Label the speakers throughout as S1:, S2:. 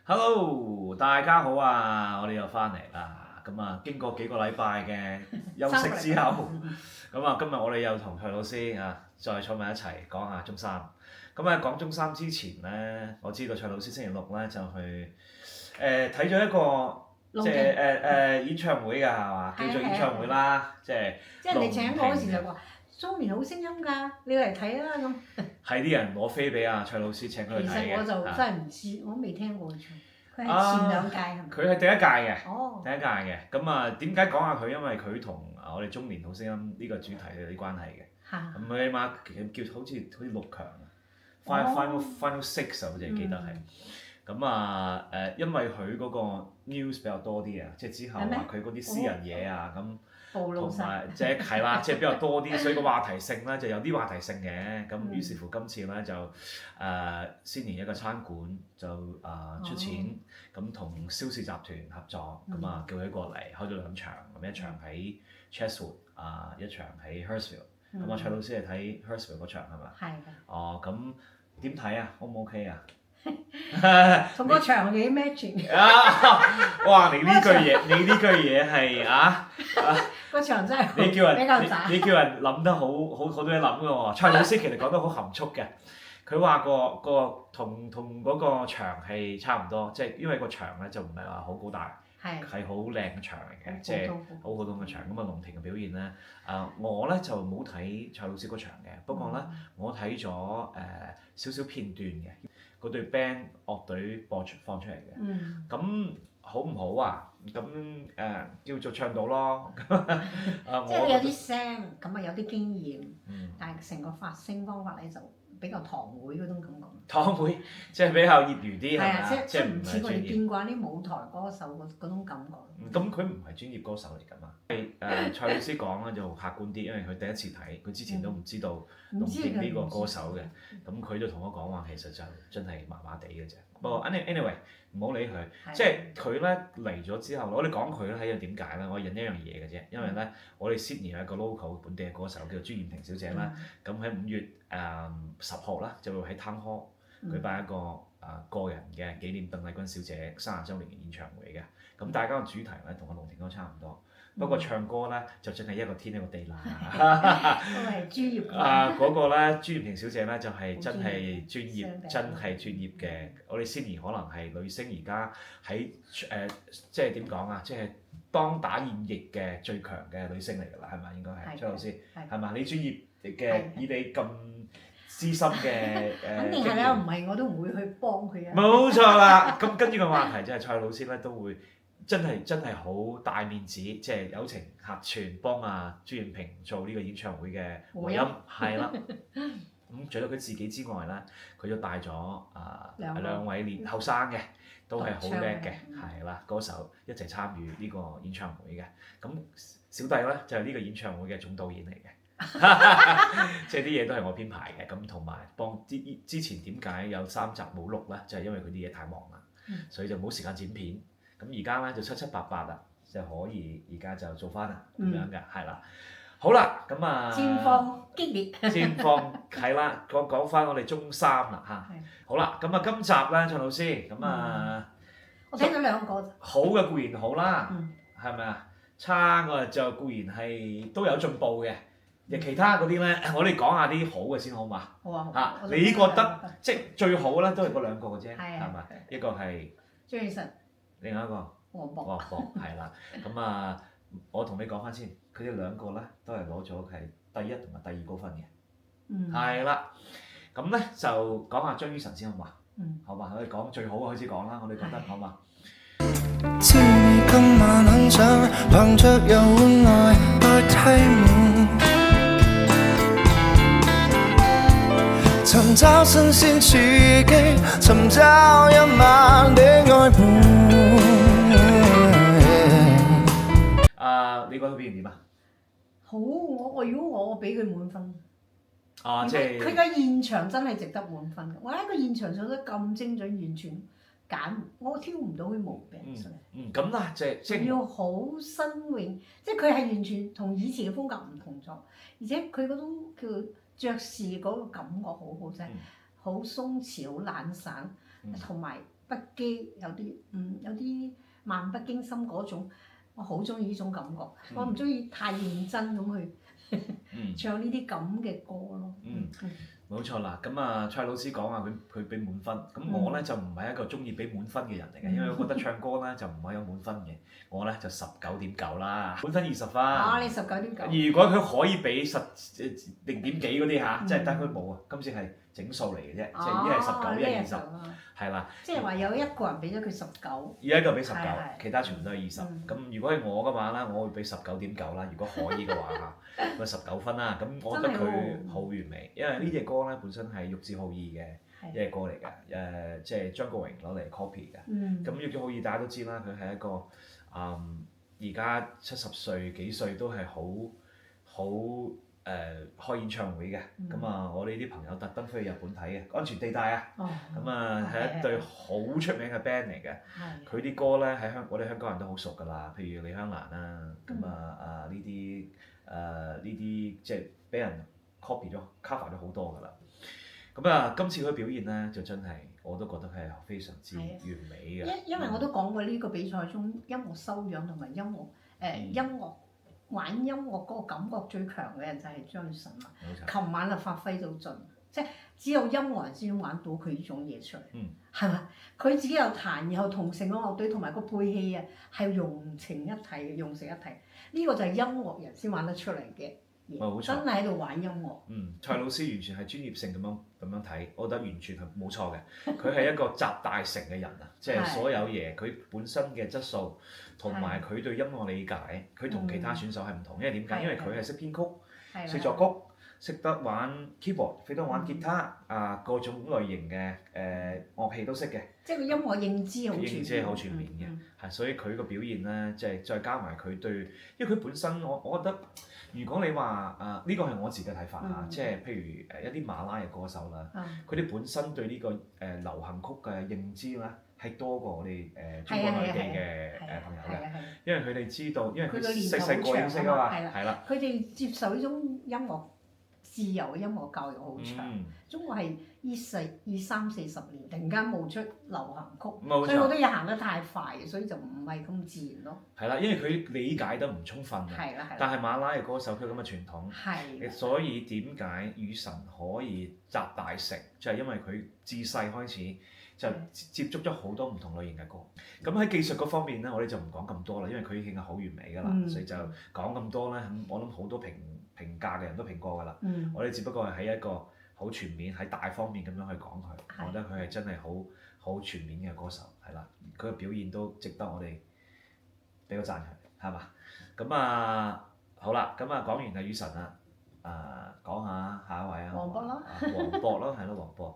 S1: Hello，大家好啊！我哋又翻嚟啦。咁啊，經過幾個禮拜嘅休息之後，咁啊，今日我哋又同蔡老師再坐埋一齊講下中三。咁啊，講中三之前咧，我知道蔡老師星期六咧就去睇咗一個演唱會㗎係嘛？叫做演唱會啦，即係
S2: 你請我嗰時就話中年好聲音㗎，你嚟睇啦咁。
S1: 係啲人攞飛俾蔡老師請佢去睇嘅。
S2: 其實我就真係唔知，我未聽過佢唱。佢係前兩屆係咪？
S1: 佢係第一屆嘅。
S2: 哦。
S1: 第一屆嘅，咁啊點解講下佢？因為佢同我哋中年好聲音呢個主題有啲關係嘅。
S2: 嚇。
S1: 咁佢起碼叫好似六強，final six 啊，好似記得係。咁啊因為佢嗰個 news 比較多啲啊，即係之後話佢嗰啲私人嘢啊咁。同埋即係啦，即係比較多啲，所以個話題性咧就有啲話題性嘅。咁於是乎今次咧就先年一個餐館就出錢，咁同蕭氏集團合作，咁啊叫佢過嚟開咗兩場，咁一場喺 Chatswood 一場喺 Hurstville。咁啊蔡老師係睇 Hurstville 嗰場係嘛？
S2: 係嘅。
S1: 哦，咁點睇啊？O 唔 OK 啊？
S2: 同個場幾 matching。
S1: 哇！你呢句嘢係
S2: 個場真係
S1: 你叫人
S2: 比較渣。
S1: 你叫人諗得好多嘢諗㗎喎。蔡老師其實講得好含蓄嘅，佢話個同嗰個場係差唔多，即係因為個場咧就唔係話好高大，係好靚嘅場嚟嘅，即係好普通嘅場。咁啊龍庭嘅表現咧，我咧就冇睇蔡老師嗰場嘅，不過咧我睇咗少少片段嘅。嗰隊 band 樂隊放出嚟嘅，咁好唔好啊？咁叫做唱到咯。
S2: 即係你有啲聲，咁啊有啲經驗，但係成個發聲方法咧就比較堂會嗰種感覺。
S1: 堂會即係比較業餘啲係咪啊？
S2: 即係唔似我哋見慣啲舞台歌手嗰種感覺。
S1: 咁佢唔係專業歌手嚟㗎嘛？蔡老師講咧就客觀啲，因為佢第一次睇，佢之前都唔知道龍庭呢個歌手嘅，咁佢就同我講話其實就真係麻麻地嘅啫。不過 anyway 唔好理佢，即係佢咧嚟咗之後，我哋講佢咧係因為點解咧？我引一樣嘢嘅啫，因為咧我哋 Sydney 有一個 local 本地嘅歌手叫做朱艷婷小姐啦，咁喺5月10號啦就會喺 Town Hall 舉辦一個個人嘅紀念鄧麗君小姐30週年嘅演唱會嘅。咁大家嘅主題咧同阿龍庭哥差唔多，不過唱歌咧就真係一個天一個地啦。
S2: 嗰個係專業。
S1: 嗰個咧朱艷婷小姐咧就係真係專業，真係專業嘅。我哋 Sydney 可能係女星而家喺即係點講啊？即係當打現役嘅最強嘅女星嚟㗎啦，係咪應該係？蔡老師係嘛？你專業嘅以你咁資深嘅
S2: 肯定係啦，唔係我都唔會去幫佢啊。
S1: 冇錯啦，咁跟住個話題即係蔡老師咧都會真係好大面子，即係友情客串幫朱艷萍做呢個演唱會嘅和音，係啦。咁除咗佢自己之外咧，佢都帶咗兩位年後生嘅，都係好叻嘅，係啦，歌手一齊參與呢個演唱會嘅。咁小弟咧就係呢個演唱會嘅總導演嚟嘅。即係啲嘢都係我編排嘅，咁同埋幫之前點解有3集冇錄咧？就係因為佢啲嘢太忙啦，所以就冇時間剪片。咁而家咧就7八八啦，就可以而家就做翻啦咁樣嘅，係啦。好啦，咁
S2: 戰況激烈。
S1: 戰況係啦，講翻我哋中三啦嚇。好啦，咁今集咧，蔡老師咁
S2: 我睇咗2個。
S1: 好嘅固然好啦，係咪啊？差嘅就固然係都有進步嘅。其他嗰啲咧，我哋講下啲好嘅先好嘛？
S2: 好啊。
S1: 你覺得即係最好咧，都係嗰2個嘅啫，係咪？一個係
S2: 張雨晨，
S1: 另一個
S2: 黃渤。
S1: 黃渤係啦，咁我同你講翻先，佢哋2個咧都係攞咗係第1同埋第2高分嘅，係啦。咁咧就講下張雨晨先好嘛？好嘛，我哋講最好開始講啦，我哋覺得好嘛？知你今晚很想憑着遊玩來代替門，尋找新鮮刺激，尋找一晚的愛伴。你覺得表現點啊？
S2: 好，如果我俾佢滿分。
S1: 即係
S2: 佢嘅現場真係值得滿分嘅。哇！個現場做得咁精準，完全我挑唔到佢毛病出嚟。
S1: 咁啦，即係
S2: 要好新穎，即係佢係完全同以前嘅風格唔同咗，而且佢嗰種叫爵士嗰個感覺好好，真係好鬆弛、好懶散，同埋不羈，有啲漫不經心嗰種，我好中意呢種感覺。我唔中意太認真咁去唱呢啲咁嘅歌咯。
S1: 冇錯啦，咁啊蔡老師講話佢俾滿分，咁我咧就唔係一個中意俾滿分嘅人嚟嘅，因為我覺得唱歌咧就唔係有滿分嘅，我咧就19.9啦，滿分20分。
S2: 你19.9。
S1: 如果佢可以俾0點幾嗰啲嚇，即係但佢冇啊，今次係整數嚟嘅啫，即係一係19，一係20，係啦。
S2: 即係話有一個人俾咗佢19，
S1: 而家一個俾19，其他全部都係20。咁如果係我嘅話咧，我會俾19.9啦。如果可以嘅話嚇，咁19分啦。咁我覺得佢好完美，因為呢隻歌咧本身係玉置浩二嘅一隻歌嚟嘅，即係張國榮攞嚟 copy 嘅。咁玉置浩二大家都知啦，佢係一個而家70歲幾歲都係好開演唱會嘅。咁我哋啲朋友特登飛去日本睇嘅《安全地帶》啊。咁係一隊好出名嘅 band 嚟嘅。佢啲歌咧喺我哋香港人都好熟㗎啦，譬如李香蘭啦，咁呢啲即係俾人 copy 咗 cover 咗好多㗎啦。咁今次佢表現咧就真係我都覺得係非常之完美嘅。
S2: 因為我都講過呢個比賽中音樂修養同埋音樂玩音樂嗰個感覺最強嘅人就係張雨晨啦。琴晚就發揮到盡，即係只有音樂人先玩到佢呢種嘢出嚟，係咪？佢自己又彈，然後同成個樂隊同埋個配器啊係融成一體，融成一體。呢個就係音樂人先玩得出嚟嘅。真係喺度玩音樂。
S1: 蔡老師完全係專業性咁樣睇，我覺得完全係冇錯嘅。佢係一個集大成嘅人啊，即係所有嘢佢本身嘅質素同埋佢對音樂理解，佢同其他選手係唔同。因為點解？因為佢係識編曲、識作曲、識得玩 keyboard， 識得玩吉他各種類型嘅樂器都識嘅。
S2: 即係個音樂認知
S1: 好全面嘅，所以佢個表現咧，即係再加埋佢對，因為佢本身我覺得。如果你話呢個係我自己嘅睇法嚇，即係譬如一啲馬拉嘅歌手啦，佢哋本身對呢個流行曲嘅認知咧係多過我哋中國內地嘅朋友嘅，因為佢哋知道，因為佢細個認識啊嘛，係啦，
S2: 佢哋接受呢種音樂自由嘅音樂教育好長。中國係呢30-40年突然間冒出流行曲，所以好多嘢行得太快，所以就唔係咁自然咯。
S1: 係啦，因為佢理解得唔充分啊。但係馬拉嘅歌手佢咁嘅傳統，所以點解雨神可以集大成，就係因為佢自細開始就接觸咗好多唔同類型嘅歌。咁喺技術嗰方面咧，我哋就唔講咁多啦，因為佢已經係好完美㗎啦，所以就講咁多咧，我諗好多評價嘅人都評過㗎啦。我哋只不過係喺一個好全面喺大方面咁樣去講佢，我覺得佢係真係好全面嘅歌手，係啦，佢嘅表現都值得我哋俾個讚佢，係嘛？咁好啦，咁講完阿雨神啦，講下下一位啊，
S2: 黃渤咯，
S1: 黃渤咯，係咯，黃渤。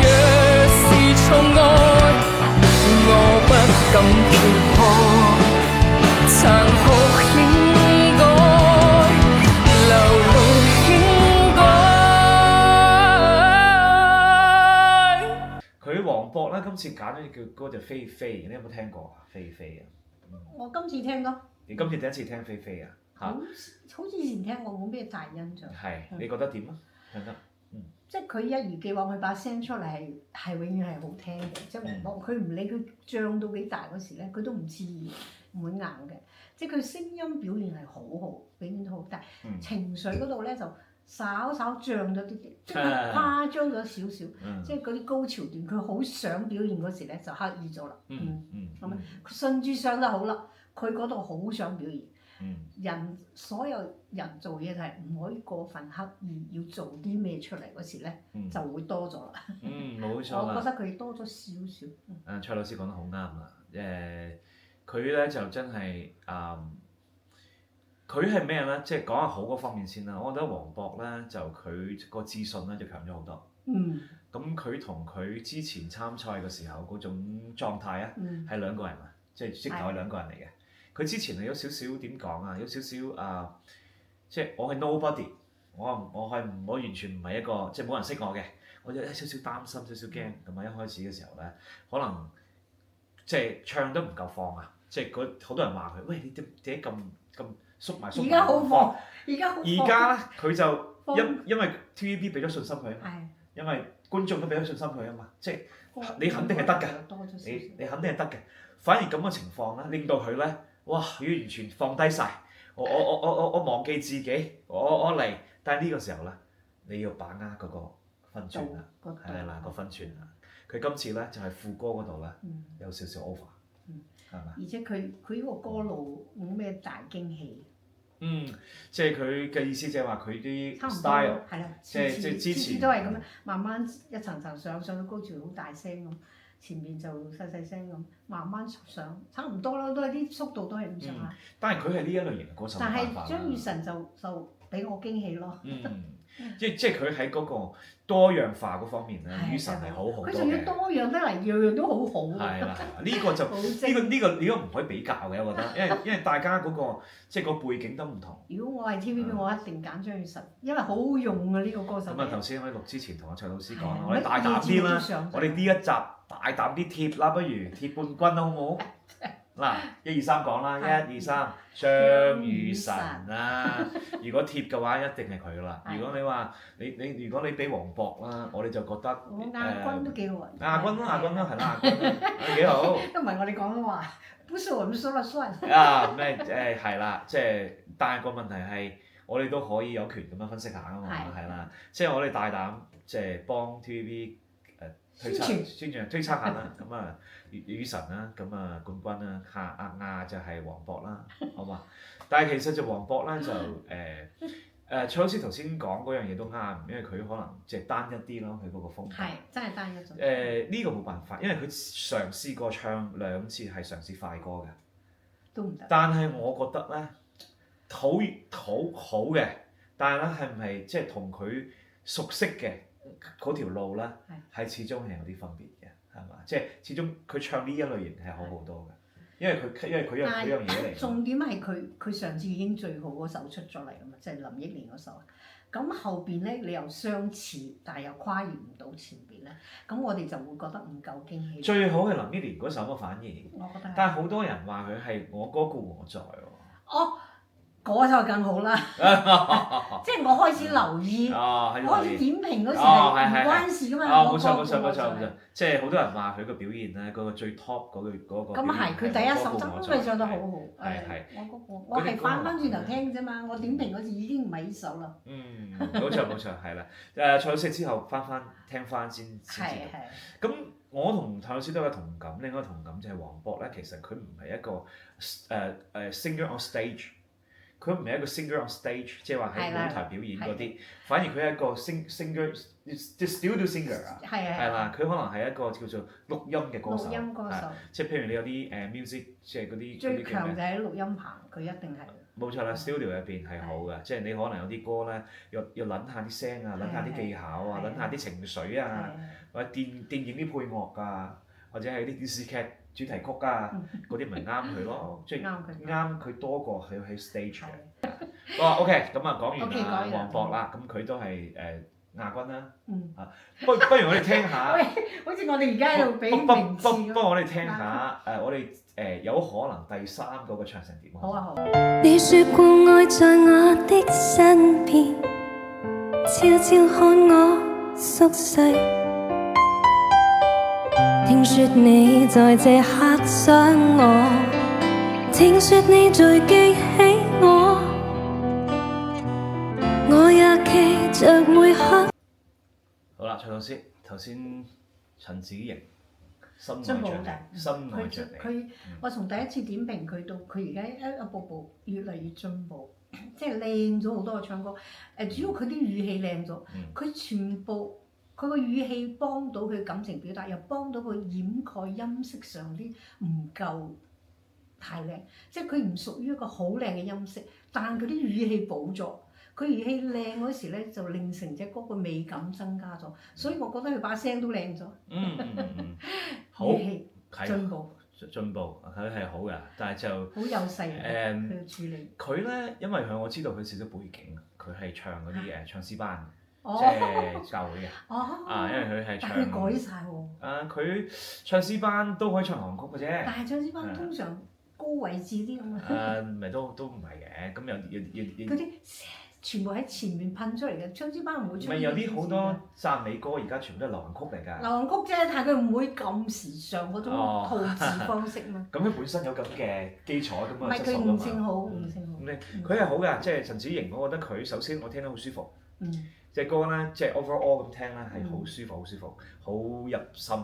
S3: 若是寵愛，我不敢揭破，殘酷應該。
S1: 佢黃渤咧，今次揀咗隻歌就飛飛，你有冇聽過啊？飛飛啊！
S2: 我今次聽咯。
S1: 你今次第一次聽飛飛啊？
S2: 好似以前聽過，冇咩大印象。
S1: 係，你覺得點啊？唱得
S2: 即係佢一如既往，佢把聲出嚟係永遠係好聽嘅，即係佢唔理佢漲到幾大嗰時咧，佢都唔自然，唔會硬嘅。即係佢聲音表現係好好，永遠都好，但係情緒嗰度咧就稍稍漲咗啲啲，即係誇張咗少少。即係嗰啲高潮段，佢好想表現嗰時咧就刻意咗啦。咁佢順住上就好啦，佢嗰度好想表現。所有人做嘢就係唔可以過分刻意，要做啲咩出嚟嗰時咧，就會多咗啦。
S1: 冇錯啦。
S2: 我覺得佢多咗少少。
S1: 蔡老師講得好啱啦。佢咧就真係佢係咩咧？即係講下好嗰方面先啦。我覺得黃渤咧就佢個自信咧就強咗好多。咁佢同佢之前參賽嘅時候嗰種狀態啊，係兩個人啊，即係直頭係兩個人嚟嘅。佢之前係有少少點講啊，有少少即係我係 nobody， 我完全唔係一個即係冇人識我嘅，我有少少擔心，少少驚咁啊！一開始嘅時候咧，可能即係唱得唔夠放啊，即係好多人話佢，喂，你點解咁縮埋？
S2: 而家好放，而家
S1: 咧佢就因為 TVB 俾咗信心佢，因為觀眾都俾咗信心佢啊嘛，即係你肯定係得㗎，你肯定係得嘅。反而咁嘅情況咧，令到佢咧，哇！佢完全放低晒，我忘記自己，我嚟。但係呢個時候咧，你要把握嗰個分寸啦，係啦個分寸啦。佢今次咧就係副歌嗰度咧有少少 over，係嘛？
S2: 而且佢呢個歌路冇咩大驚喜。
S1: 即係佢嘅意思就係話佢啲
S2: 差唔多
S1: style，
S2: 係啦，
S1: 即係之前
S2: 都係咁樣，慢慢一層層上到高潮好大聲咁，前面就細細聲咁，慢慢上，差唔多咯，都係啲速度都係咁上下。
S1: 但係佢係呢一類型嘅歌手，
S2: 但係張雨晨就俾我驚喜咯。
S1: 即係佢喺嗰個多樣化嗰方面咧，雨神係好好多嘅。
S2: 佢仲要多樣得嚟，樣樣都好好。
S1: 係啦，呢個就呢個唔可以比較嘅，我覺得，因為大家嗰個即係個背景都唔同。
S2: 如果我係 TVB，我一定揀張雨晨，因為好好用啊呢個歌手。
S1: 咁啊，頭先我哋錄之前同阿蔡老師講啦，我哋大膽啲啦，我哋呢一集大膽啲貼啦，不如貼冠軍啦，好唔好？嗱，1、2、3講啦，1、2、3，張雨晨啦。如果貼嘅話，一定係佢噶啦。如果你話如果你俾黃渤啦，我哋就覺得
S2: 亞軍都幾好啊。
S1: 亞軍啦，係啦，亞軍啦，幾好。
S2: 都唔係我哋講嘅話，不是我們說了算。
S1: 咩係啦，即係，但係個問題係，我哋都可以有權咁樣分析下啊嘛，係啦，即係我哋大膽即係幫 TVB 宣傳推測下啦，咁啊雨神啦，咁啊冠軍啦，亞就係黃渤啦，好嘛？但係其實就黃渤咧就蔡老師頭先講嗰樣嘢都啱，因為佢可能即係單一啲咯，佢嗰個風格。
S2: 係真係單一種。
S1: 呢個冇辦法，因為佢嘗試過唱2次係嘗試快歌嘅，
S2: 都唔得。
S1: 但係我覺得咧好嘅，但係咧係唔係即係同佢熟悉嘅嗰條路咧，係始終係有啲分別嘅，係嘛？即係始終佢唱呢一類型係好好多嘅，因為佢有樣嘢嚟。
S2: 重點係佢上次已經最好嗰首出咗嚟啊嘛，即係林憶蓮嗰首。咁後邊咧你又相似，但係又跨越唔到前邊咧，咁我哋就會覺得唔夠驚喜。
S1: 最好係林憶蓮嗰首咯，反而。
S2: 我覺得係。
S1: 但係好多人話佢係我歌故我在喎。
S2: 哦。嗰首更好啦，即係我開始留意，我開始點評嗰時係唔關事噶嘛。
S1: 冇錯，即係好多人話佢個表現咧，嗰個最 top 嗰個。
S2: 咁係，佢第一首真係唱得好好。
S1: 係。
S2: 我係翻轉頭聽啫嘛，我點評嗰時已經唔係呢首啦。
S1: 冇錯，係啦。蔡老師之後聽翻先知道。咁我同蔡老師都有同感，另外同感就係黃渤咧，其實佢唔係一個singer on stage。佢唔係一個 singer on stage， 即係話喺舞台表演嗰啲，反而佢係一個 singer， 即係 studio singer 啊，係啦，佢可能係一個叫做錄音嘅歌手，即係譬如你有啲music， 即係嗰啲
S2: 最強就係錄音棚，佢一定係。
S1: 冇錯啦 ，studio 入邊係好嘅，即係你可能有啲歌咧，要撚下啲聲啊，撚下啲技巧啊，撚下啲情緒啊，或者電影啲配樂啊，或者係啲電視劇主題曲啊，嗰啲咪啱佢咯，即係啱佢多過佢喺 stage 嘅。OK，咁啊講完啦，黃渤啦，咁佢都係亞軍啦。不如我哋聽下。
S2: 喂，好似我哋而家喺度比名次咁。
S1: 不過我哋聽下我哋有可能第3個嘅唱成點。
S2: 好啊好。
S3: 你說過愛在我的身邊，悄悄看我熟睡。聽說你在這刻想我，聽說你在記起我，我也記着每刻。
S1: 好啦，蔡老師，頭先陳子瑩心愛着你，
S2: 佢我從第一次點評佢到佢而家一步步越嚟越進步，即係靚咗好多嘅唱歌。主要佢啲語氣靚咗，佢全部。佢個語氣幫到佢感情表達，又幫到佢掩蓋音色上啲唔夠太靚，即係佢唔屬於一個好靚嘅音色，但佢啲語氣補咗，佢語氣靚嗰時咧就令成隻歌個美感增加咗，所以我覺得佢把聲都靚咗。
S1: 好，
S2: 語氣進步，
S1: 佢係好嘅，但係就
S2: 好有勢佢嘅處理。
S1: 佢咧，因為我知道佢少少背景，佢係唱嗰啲唱詩班。即係教會嘅，因為佢係唱。
S2: 但佢改晒喎。
S1: 佢唱詩班都可以唱韓曲嘅啫。
S2: 但係唱詩班通常高位置啲咁啊。
S1: 咪都唔係嘅，咁有。
S2: 嗰啲全部喺前面噴出嚟嘅，唱支班唔會出。
S1: 唔係有啲好多讚美歌，而家全部都係流行曲嚟㗎。
S2: 流行曲啫，但係佢唔會咁時尚嗰種套字方式嘛。
S1: 咁佢本身有咁嘅基礎咁啊，
S2: 唔係佢悟性好，悟性好。
S1: 佢係好㗎，即係陳子瑩，我覺得佢首先我聽得好舒服。
S2: 嗯。
S1: 隻歌咧，即係 overall 咁聽咧係好舒服，好舒服，好入心。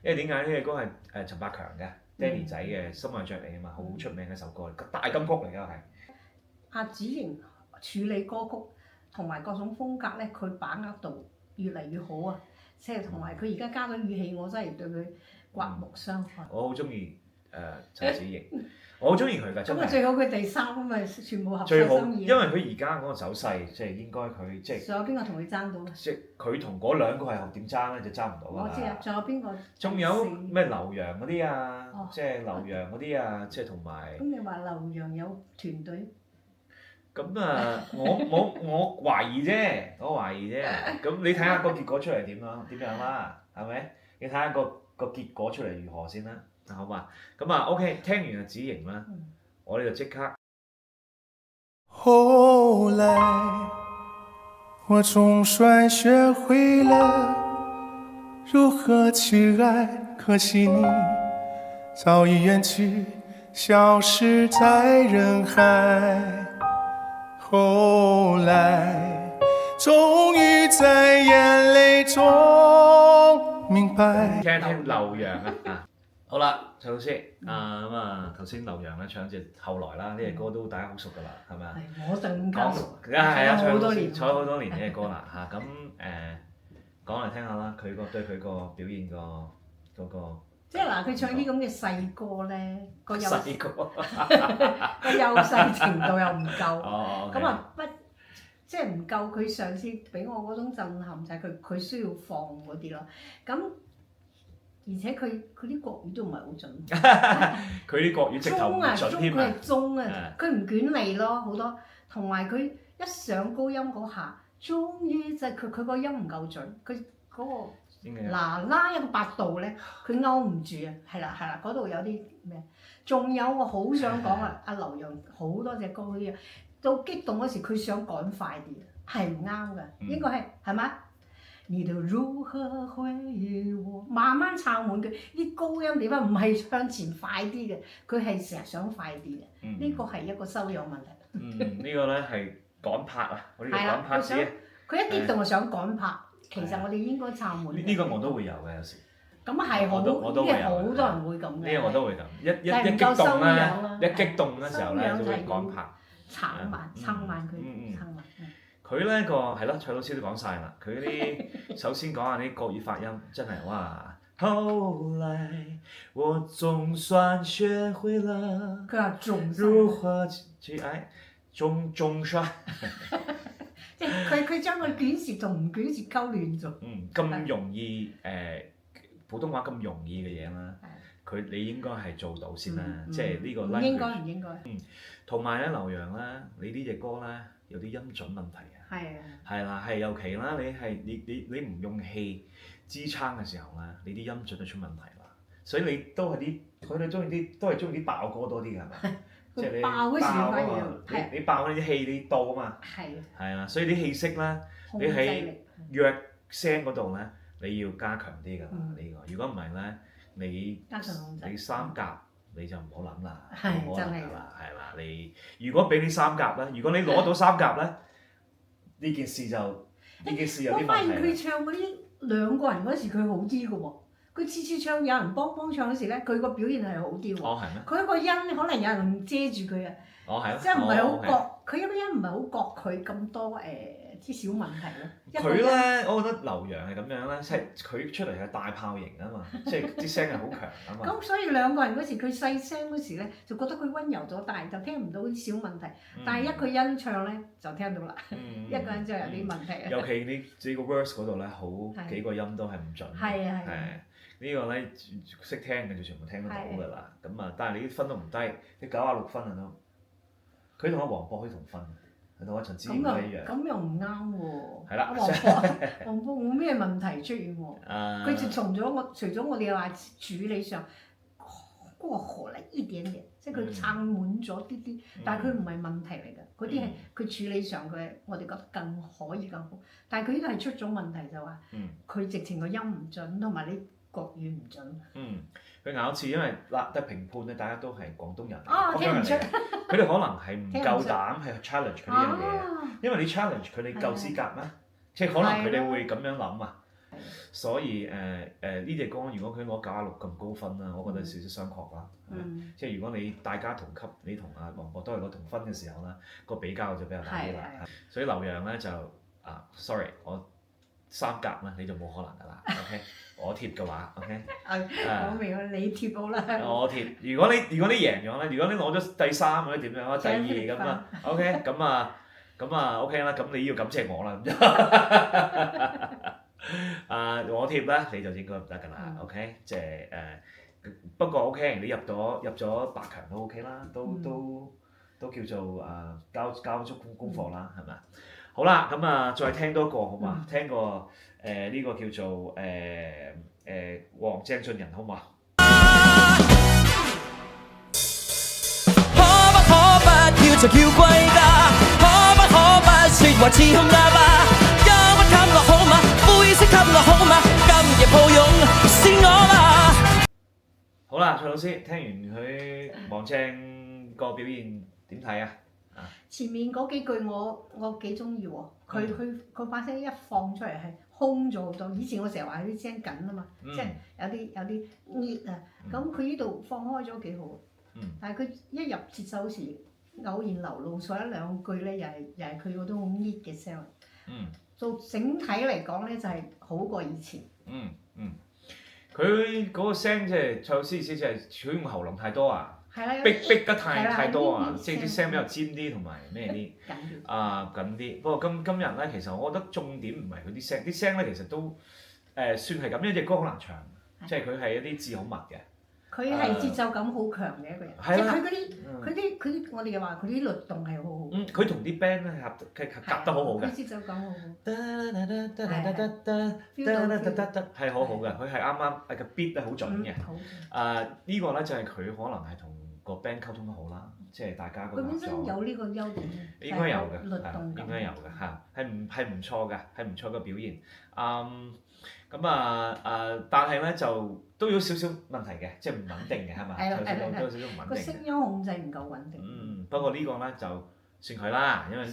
S1: 因為點解呢隻歌係陳百強嘅 Danny 仔嘅《心愛着你》啊嘛，好出名嘅一首歌，大金曲嚟㗎係。
S2: 阿子瑩處理歌曲同埋各種風格咧，佢把握到越嚟越好啊！即係同埋佢而家加咗語氣，我真係對佢刮目相看。
S1: 我好中意陳子瑩，我好中意佢㗎，真係。
S2: 咁啊，最好佢第三咁咪全部合
S1: 最好，
S2: 晒心意。
S1: 因為佢而家嗰個走勢，即係應該佢即係。
S2: 仲有邊個同佢爭到？
S1: 即係佢同嗰兩個係點爭咧，就爭唔到㗎啦。
S2: 我知啊，仲有邊個？
S1: 仲有咩劉洋嗰啲啊？
S2: 哦
S1: 即係劉洋嗰啲啊，即係同埋。
S2: 咁你話劉洋有團隊？
S1: 咁啊，我懷疑啫，我懷疑啫。咁你睇下個結果出嚟點啦，係咪？你睇下個結果出嚟如何先啦，好嘛？咁啊 OK， 聽完阿子瑩啦，我哋就即刻。
S4: 後來，我總算學會了如何去愛，可惜你早已遠去，消失在人海。後來，終於在眼淚中明白。
S1: 聽一聽劉洋啊！好啦，蔡老師咁啊，頭先劉洋咧唱隻後來啦，呢隻歌都大家好熟㗎啦，係咪啊？
S2: 係我更加熟。
S1: 係啊，
S2: 好多年，
S1: 唱好多年呢隻歌啦嚇。咁講嚟聽下啦，佢對佢個表現嗰個。
S2: 即係嗱，佢唱啲咁嘅細歌咧，個
S1: 細歌
S2: 個幼細程度又唔夠。
S1: 哦。
S2: 咁啊即係唔夠佢上次俾我嗰種震撼，就係佢需要放嗰啲咯。咁而且佢啲國語都唔係好準。
S1: 佢啲國語直頭唔準添
S2: 佢係中啊，佢唔捲脷咯好多，同埋佢一上高音嗰下，終於就係佢個音唔夠準，佢嗰個。嗱拉一個八度咧，佢勾唔住啊！係啦，嗰度有啲咩？仲有我好想講啊，阿劉洋好多隻歌嗰啲啊，到激動嗰時佢想趕快啲，係唔啱㗎，應該係咪？你都如何回憶我？慢慢撐滿佢啲高音點解唔係向前快啲嘅？佢係成日想快啲嘅，呢個係一個修養問題。
S1: 呢個咧係趕拍啊！我呢個趕拍子。
S2: 佢一激動就想趕拍。其實我哋應該撐滿。
S1: 呢個我都會有嘅有時。
S2: 咁係好，呢啲好多人會咁嘅。
S1: 呢個我都會咁，一激動咧，一激動嘅時候咧就會趕拍。
S2: 撐慢佢，撐慢。
S1: 佢咧個係咯，蔡老師都講晒啦。佢啲首先講下啲國語發音，真係哇！後來我總算學會了。
S2: 佢話總算。
S1: 如何去愛？總算。
S2: 即係佢將個捲舌同唔捲舌溝亂咗。
S1: 咁容易普通話咁容易嘅嘢啦，你應該係做到先啦，即係呢個 language。唔應該。同埋咧，劉洋咧，你呢隻歌咧有啲音準問題啊。係啊。係啦，係尤其啦，你唔用氣支撐嘅時候咧，你啲音準就出問題啦。所以你都係佢哋中意啲爆歌多啲㗎，係咪？即係你爆啊嘛，你爆嗰啲氣你到啊嘛，係啊，所以啲氣息咧，你喺弱聲嗰度咧，你要加強啲㗎啦呢個。如果唔係咧，你三甲你就唔好諗啦，冇可能㗎啦，係啦。如果俾你三甲咧，如果你攞到三甲咧，呢件事有啲問題。
S2: 我發現佢唱嗰啲兩個人嗰時佢好啲㗎喎。佢次次唱有人幫唱嗰時咧，佢個表現係好啲喎。
S1: 哦，係咩？
S2: 佢一個音可能有人遮住佢啊。
S1: 哦，係咯。
S2: 即係唔係好覺，佢一個音唔係好覺佢咁多啲小問題咯。
S1: 佢咧，我覺得劉洋係咁樣咧，即係佢出嚟係大炮型啊嘛，即係啲聲係好強啊嘛。
S2: 咁所以兩個人嗰時佢細聲嗰時咧，就覺得佢溫柔咗，但係就聽唔到啲小問題。但係一個人唱咧就聽到啦，一個人就有啲問題。
S1: 尤其你自己個 verse 嗰度咧，好幾個音都係唔準。係啊係。呢個咧識聽嘅就全部聽得到㗎啦，咁啊，但係你啲分都唔低，你96分啊都。佢同阿黃渤可以同分，佢同阿陳子瑩都一樣。咁又唔啱喎。係啦。黃渤冇咩問題出現喎。佢就除咗我哋話處理上過火了一點點。
S2: 即係佢撐滿咗啲啲，但係佢唔係問題嚟㗎，嗰啲係佢處理上佢我哋覺得更可以更好，但係佢呢個係出咗問題就話，佢直情個音唔準，同埋你國語唔準。
S1: 佢咬字因為得評判咧，大家都係廣東人，
S2: 聽唔出，
S1: 佢哋可能係唔夠膽去 challenge 佢呢樣嘢，因為你 challenge 佢哋夠資格咩？即係可能佢哋會咁樣諗啊。所以呢隻歌如果佢攞96咁高分啦，我覺得少少傷確啦。即係如果你大家同級，你同阿黃渤都係攞同分嘅時候啦，個比較就比較大啲啦。所以劉洋咧就sorry 我3甲咧你就冇可能㗎啦。OK， 我貼嘅話 OK。
S2: 我明啦，你貼好啦。
S1: 我貼，如果你贏咗咧，如果你攞咗第3或者點樣啊，第2咁啊 OK， 咁啊 OK 啦，咁你要感謝我啦。我貼咧你就應該唔得㗎啦 ，OK， 即係不過 OK， 你入咗8強都 OK 啦，都叫做交足功課啦，係咪啊？好啦，咁再聽多個好嘛？聽個呢個叫做鄭俊仁好嘛？
S3: 可不可不要就叫歸家？可不可不説話似空啞巴？憂鬱給我好嗎？灰色給我好嗎？今夜抱擁是我嗎？
S1: 好啦，蔡老師，聽完佢黃正個表現點睇啊？
S2: 前面嗰幾句我幾中意喎，佢把聲一放出嚟係空咗好多。以前我成日話佢啲聲緊啊嘛，即係有啲熱啊。咁佢呢度放開咗幾好，但係佢一入節奏時偶然流露咗一兩句咧，又係佢嗰種好熱嘅聲。做整體嚟講咧，就係好過以前。
S1: 佢嗰個聲即係蔡老師意思，即係佢用喉嚨太多啊。逼得太多啊！即係啲聲比較尖啲同埋咩啲緊啲。不過今日咧，其實我覺得重點唔係佢啲聲咧其實都算係咁。呢隻歌好難唱，即係佢係一啲字好密嘅。
S2: 佢係節奏感好強嘅一個人，即係佢啲我哋又話佢啲律動係好好。
S1: 佢同啲 band 咧夾得好好嘅。
S2: 佢節奏感好好。
S1: 係好好嘅，佢係啱啱個 beat 係好準嘅。呢個咧就係佢可能係同個 band 溝通得好啦，即係大家個合作。
S2: 佢本身有呢個優點嘅，
S1: 應該有嘅，
S2: 律動感
S1: 應該有嘅嚇，係唔錯嘅，係唔錯嘅表現。但係咧就都有少少問題嘅，即係唔穩定嘅係嘛？都有少少唔穩定。
S2: 個聲音控制唔夠穩定。
S1: 不過呢個咧就算佢啦，因為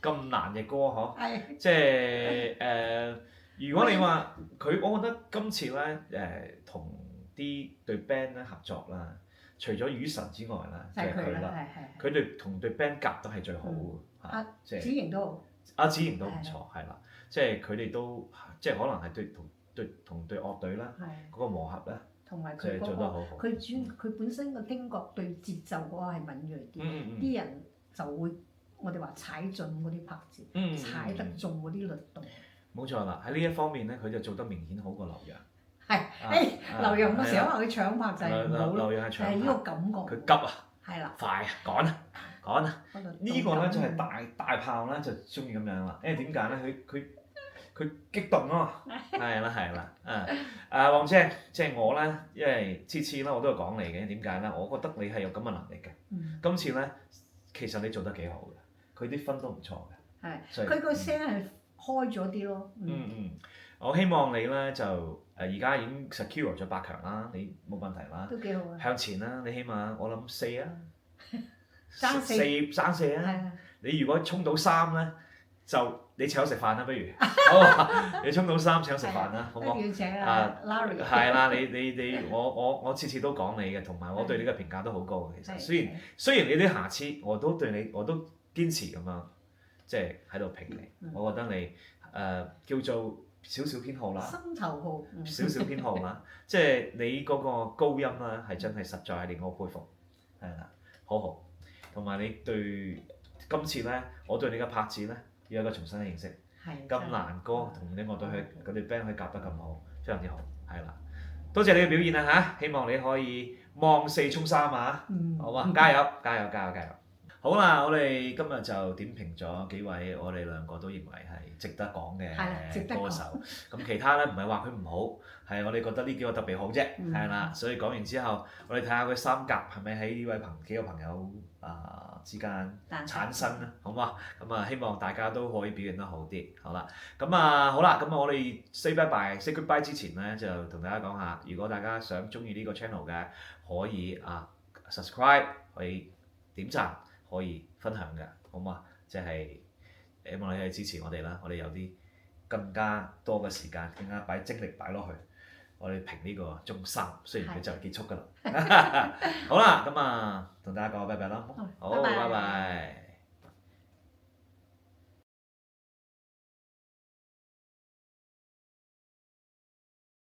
S1: 咁難嘅歌嗬。即係如果你話佢，我覺得今次咧同啲對 band 咧合作啦。除咗雨神之外啦，就係佢啦。佢哋同對 band 夾得係最好嘅，即係
S2: 子瑩都好。
S1: 子瑩都唔錯，係啦，即係佢哋都即係可能係同對樂隊啦，嗰個磨合咧，
S2: 同埋佢
S1: 做得好好。
S2: 佢本身個聽覺對節奏嗰個係敏鋭啲，啲人就會我哋話踩準嗰啲拍子，踩得中嗰啲律動。
S1: 冇錯啦，喺呢一方面咧，佢就做得明顯好過劉洋。
S2: 劉洋嗰時候話佢搶拍就係唔好咯，就係呢個感覺。
S1: 佢急啊，
S2: 係啦，
S1: 快啊，趕啊！呢個咧就係大炮咧就中意咁樣啦。因為點解咧？佢激動啊嘛，係啦，黃姐，即係我咧，因為次咧我都係講你嘅。點解咧？我覺得你係有咁嘅能力嘅。今次咧，其實你做得幾好嘅，佢啲分都唔錯嘅。
S2: 係，佢個聲係開咗啲咯。
S1: 我希望你咧就而家已經 secure 咗8強啦，你冇問題啦。
S2: 都幾好啊！
S1: 向前啦，你起碼我諗4啊，
S2: 爭4
S1: 啊！你如果衝到3咧，就你請我食飯啦，不如好啊！你衝到3請我食飯啦，好唔好？
S2: 要請啊 Larry。
S1: 係啦，你我次次都講你嘅，同埋我對你嘅評價都好高嘅。其實雖然你啲瑕疵，我都堅持咁樣，即係喺度評你。我覺得你叫做少少偏好啦，
S2: 心頭好，
S1: 少少偏好啦，即係你嗰個高音啦，係真係實在係令我佩服，係啦，好好，同埋你對今次咧，我對你嘅拍子咧，要有一個重新嘅認識，咁難歌同你樂隊去嗰啲 band 可以夾得咁好，非常之好，係啦，多謝你嘅表現啊嚇，希望你可以望4衝3啊，好嘛，加油！好啦，我哋今日就點評咗幾位我哋兩個都認為係值得講
S2: 係啦值得講
S1: 嘅歌手。咁其他咧唔係話佢唔好，係我哋覺得呢幾個特別好啫，係啦。所以講完之後，我哋睇下佢三甲係咪喺呢位幾個朋友之間產生咧，好嘛？咁希望大家都可以表現得好啲，好啦。咁好啦，咁我哋 say goodbye 之前咧，就同大家講下，如果大家想中意呢個 channel 嘅，可以subscribe，可以點讚，可以分享嘅，好嘛？即係希望你哋支持我哋啦，我哋有啲更加多嘅時間，更加擺精力擺落去，我哋評呢個中3，雖然佢就嚟結束㗎啦。好啦，咁同大家講拜拜啦，好，拜拜。